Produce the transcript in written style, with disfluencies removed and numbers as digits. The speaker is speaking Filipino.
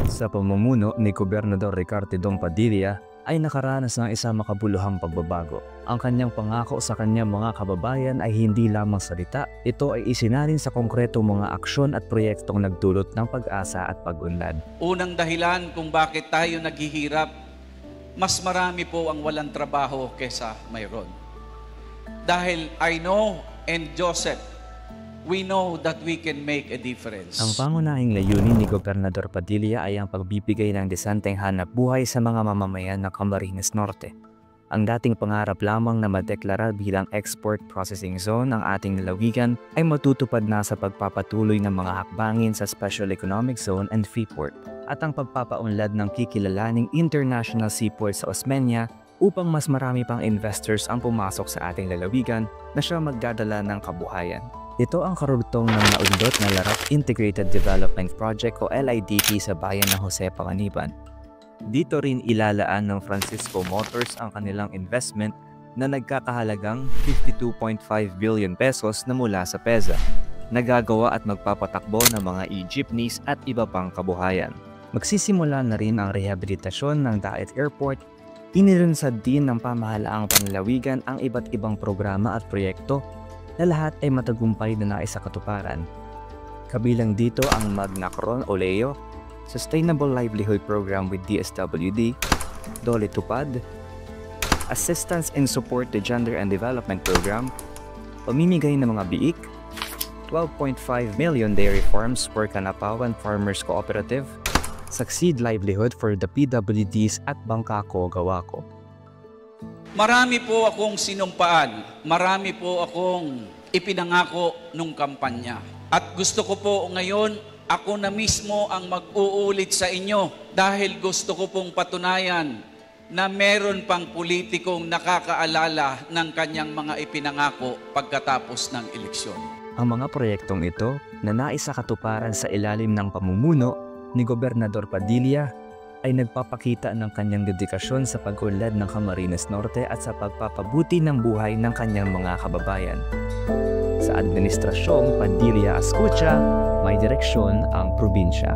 Sa pamumuno ni Gobernador Ricardo Dong Padilla ay nakaranas ng isang makabuluhang pagbabago. Ang kanyang pangako sa kanyang mga kababayan ay hindi lamang salita, ito ay isinalin sa konkretong mga aksyon at proyektong nagdulot ng pag-asa at pag-unlad. Unang dahilan kung bakit tayo naghihirap, mas marami po ang walang trabaho kesa mayroon. Dahil I know and Joseph, we know that we can make a difference. Ang pangunahing layunin ni Gobernador Padilla ay ang pagbibigay ng desenteng hanap buhay sa mga mamamayan ng Camarines Norte. Ang dating pangarap lamang na madeklara bilang export processing zone ng ating lalawigan ay matutupad na sa pagpapatuloy ng mga hakbangin sa Special Economic Zone and Freeport at ang pagpapaunlad ng kikilalaning International Seaport sa Osmeña upang mas marami pang investors ang pumasok sa ating lalawigan na siya magdadala ng kabuhayan. Ito ang karugtong ng naundot na Larap Integrated Development Project o LIDP sa bayan ng Jose Panganiban. Dito rin ilalaan ng Francisco Motors ang kanilang investment na nagkakahalagang 52.5 billion pesos na mula sa PEZA, nagagawa at magpapatakbo ng mga e-jeepneys at iba pang kabuhayan. Magsisimula na rin ang rehabilitasyon ng Daet Airport. Inilunsad din ng pamahalaang panlalawigan ang iba't ibang programa at proyekto na lahat ay matagumpay na naisakatuparan. Kabilang dito ang Magnacron o LEO, Sustainable Livelihood Program with DSWD, Dole Tupad, Assistance and Support to Gender and Development Program, pamimigay ng mga biik, 12.5 million dairy farms for Kanapawan Farmers Cooperative, Succeed Livelihood for the PWDs at Bangkako Gawako. Marami po akong sinumpaan, marami po akong ipinangako nung kampanya. At gusto ko po ngayon, ako na mismo ang mag-uulit sa inyo dahil gusto ko pong patunayan na meron pang politikong nakakaalala ng kanyang mga ipinangako pagkatapos ng eleksyon. Ang mga proyektong ito na naisakatuparan sa ilalim ng pamumuno ni Gobernador Padilla ay nagpapakita ng kanyang dedikasyon sa pag-unlad ng Camarines Norte at sa pagpapabuti ng buhay ng kanyang mga kababayan. Sa Administrasyong Padilla Escucha, may direksyon ang probinsya.